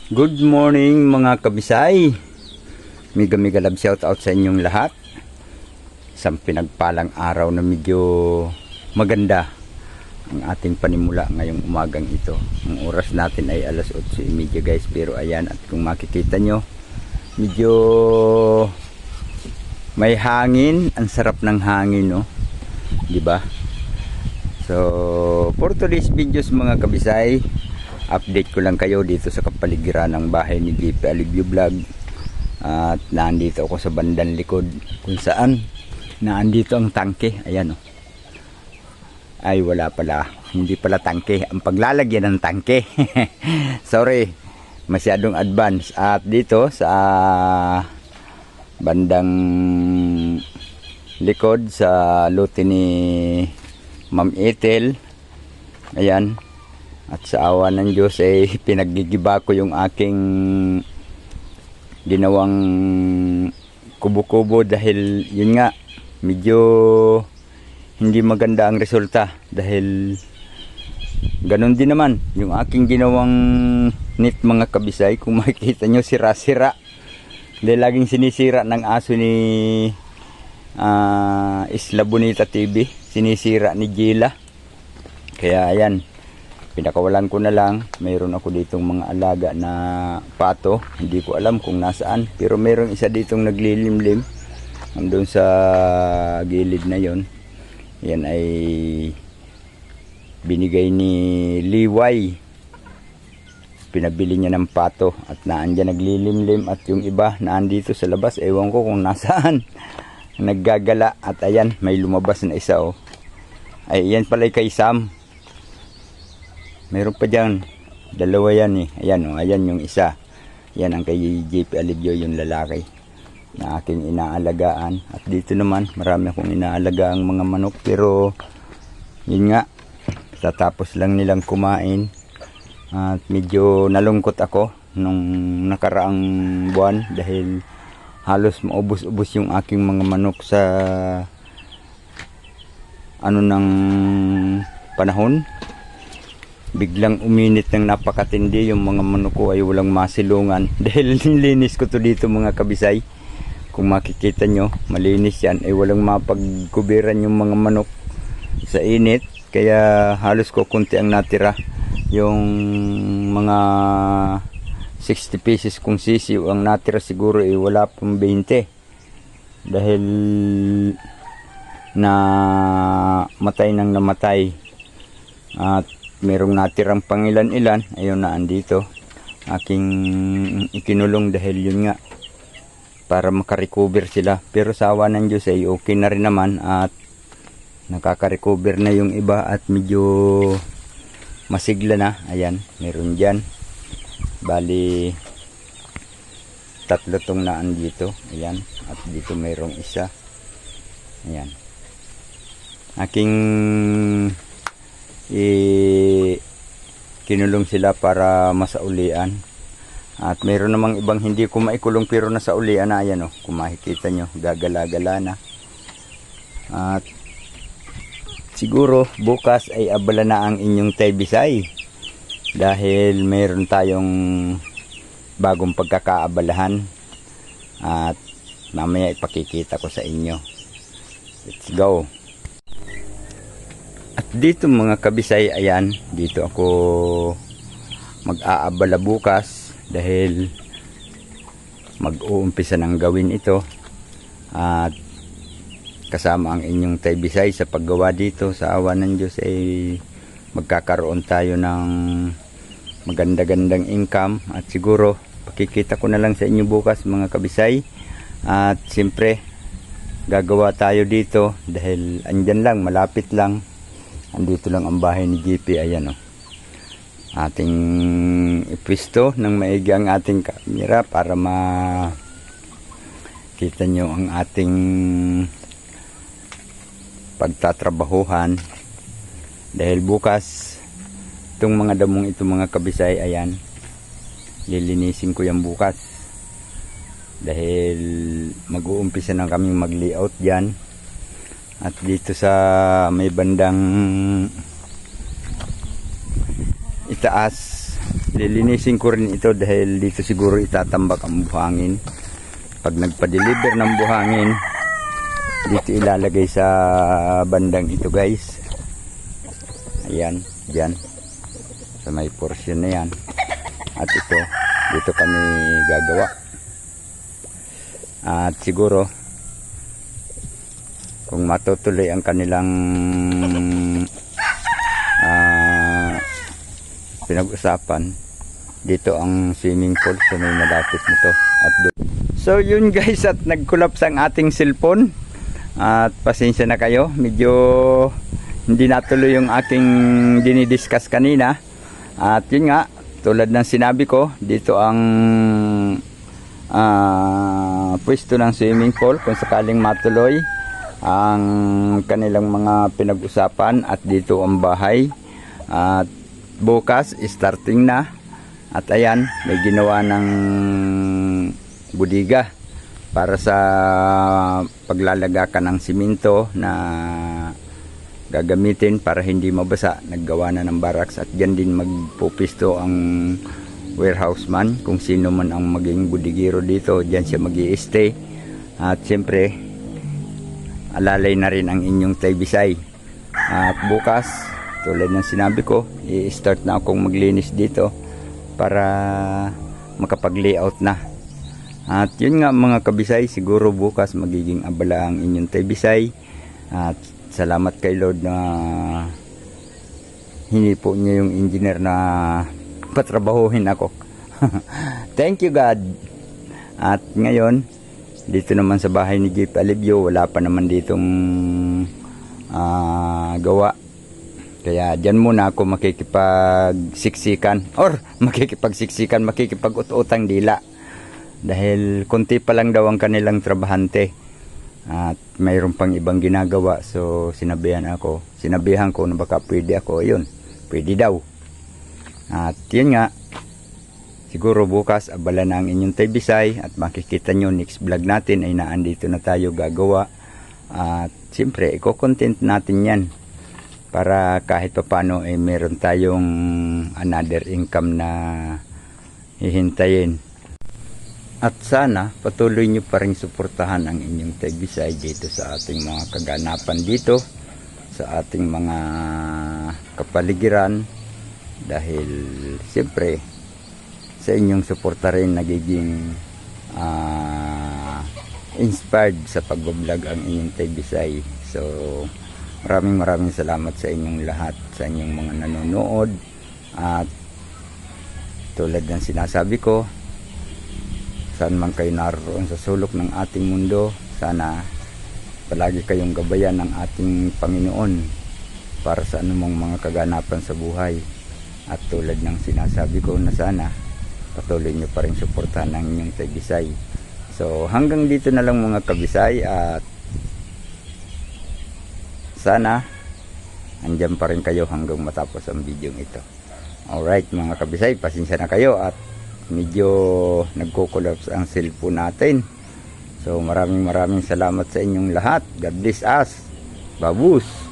Good morning mga kabisay. Mega love shout out sa inyong lahat. Isang pinagpalang araw na medyo maganda ang ating panimula ngayong umagang ito. Ang oras natin ay alas 8:30 guys, pero ayan, at kung makikita nyo, medyo may hangin, ang sarap ng hangin, no? 'Di ba? So, for today's videos mga kabisay, update ko lang kayo dito sa kapaligiran ng bahay ni JP Alivio Vlog. At nandito ako sa bandang likod kung saan naandito ang tangke. Ayan, oh. Ay, wala pala, hindi pala tangke, ang paglalagyan ng tangke. Sorry, masyadong advance. At dito sa bandang likod sa lote ni Ma'am Ethel, ayan, at sa awa ng Diyos ay pinaggigiba ko yung aking ginawang kubo-kubo dahil yun nga, medyo hindi maganda ang resulta dahil ganun din naman yung aking ginawang net mga kabisay. Kung makikita nyo, sira-sira dahil laging sinisira ng aso ni Isla Bonita TV, sinisira ni Gila. Kaya ayan, pinakawalan ko na lang. Mayroon ako ditong mga alaga na pato, hindi ko alam kung nasaan, pero mayroon isa ditong naglilimlim andun sa gilid na yon. Yan ay binigay ni Liway, pinabili niya ng pato at naandyan naglilimlim, at yung iba naandito sa labas, ewan ko kung nasaan. Naggagala. At ayan, may lumabas na isa, oh. Ay, yan pala kay Sam. Meron pa dyan, dalawa yan eh. Ayan, oh, ayan yung isa. Yan ang kay JP Alivio, yung lalaki na aking inaalagaan. At dito naman, marami akong inaalagaan mga manok, pero yun nga, tatapos lang nilang kumain. At medyo nalungkot ako nung nakaraang buwan dahil halos maubos-ubos yung aking mga manok sa ng panahon. Biglang uminit ng napakatindi, yung mga manok ko ay walang masilungan dahil nilinis ko to dito mga kabisay. Kung makikita nyo, malinis yan, ay walang mapagkubiran yung mga manok sa init, kaya halos ko kunti ang natira. Yung mga 60 pieces kung sisiw ang natira, siguro ay wala pang 20 dahil na matay nang namatay. At merong natirang pangilan-ilan, ayun na andito, aking ikinulong dahil yun nga, para makarecover sila. Pero sa awa ng Diyos ay okay na rin naman at nakaka-recover na yung iba at medyo masigla na. Ayan, meron dyan, bali 3 tong naan dito. Ayan, at dito mayroong isa. Ayan, aking kinulong sila para masaulian. At mayroon namang ibang hindi ko maikulong pero nasaulian na. Ayan, oh, kung makikita nyo, gagala-gala na. At siguro bukas ay abala na ang inyong taybisay dahil mayroon tayong bagong pagkakaabalahan at mamaya ipakikita ko sa inyo. Let's go. At dito mga kabisay, ayan, dito ako mag-aabala bukas dahil mag-uumpisa ng gawin ito at kasama ang inyong taybisay sa paggawa dito. Sa awa ng Diyos ay magkakaroon tayo ng maganda-gandang income at siguro pakikita ko na lang sa inyo bukas mga kabisay. At siyempre gagawa tayo dito dahil andyan lang, malapit lang, andito lang ang bahay ni JP. Ayan, oh, ating ipwisto ng maigi ang ating camera para makita nyo ang ating pagtatrabahuhan dahil bukas itong mga damong ito mga kabisay, ayan, lilinisin ko yan bukas dahil mag-uumpisa na kami mag-layout dyan. At dito sa may bandang itaas lilinisin ko rin ito dahil dito siguro itatambak ang buhangin. Pag nagpa-deliver ng buhangin, dito ilalagay sa bandang ito guys. Ayan, dyan. Sa may portion na yan. At ito, dito kami gagawa. At siguro, kung matutuloy ang kanilang pinag-usapan, dito ang swimming pool sa may malapit nito. At so yun guys, at nag-collapse ang ating cellphone. At pasensya na kayo, medyo hindi natuloy yung aking dinidiscuss kanina. At yun nga, tulad ng sinabi ko, dito ang pwesto ng swimming pool kung sakaling matuloy ang kanilang mga pinag-usapan. At dito ang bahay. At bukas starting na. At ayan, may ginawa ng budiga para sa paglalagakan ng simento na gagamitin para hindi mabasa. Naggawa na ng barracks at dyan din magpupisto ang warehouse man, kung sino man ang maging budigiro dito, dyan siya mag-i-stay. At siyempre alalay na rin ang inyong Taybisay. At bukas, tulad ng sinabi ko, i-start na akong maglinis dito para makapag-layout na. At yun nga mga kabisay, siguro bukas magiging abala ang inyong Taybisay. At salamat kay Lord na hinipo niya yung engineer na patrabahuhin ako. Thank you God. At ngayon, dito naman sa bahay ni Jeep Alivio, wala pa naman ditong gawa. Kaya dyan muna ako makikipagsiksikan makikipag-ut-utang dila. Dahil konti pa lang daw ang kanilang trabahante. At mayroon pang ibang ginagawa. So sinabihan ko na baka pwede ako. Ayun, pwede daw. At yun nga, siguro bukas abala na ang inyong Taybisay. At makikita nyo next vlog natin ay naandito na tayo gagawa. At siyempre, i-content natin yan. Para kahit papano ay meron tayong another income na hihintayin. At sana patuloy nyo pa rin suportahan ang inyong Taybisay dito sa ating mga kaganapan dito, sa ating mga kapaligiran. Dahil siyempre sa inyong suporta rin nagiging inspired sa pag-vlog ang inyong Taybisay. So maraming salamat sa inyong lahat, sa inyong mga nanonood. At tulad ng sinasabi ko, saan man kayo naroon sa sulok ng ating mundo, sana palagi kayong gabayan ng ating Panginoon para sa anumang mga kaganapan sa buhay. At tulad ng sinasabi ko na sana patuloy nyo pa rin suportahan ng inyong Taybisay. So hanggang dito na lang mga kabisay, at sana andyan pa rin kayo hanggang matapos ang video ito. Alright mga kabisay, pasensya na kayo at medyo nagko-collapse ang cellphone natin. So maraming salamat sa inyong lahat. God bless us. Babus.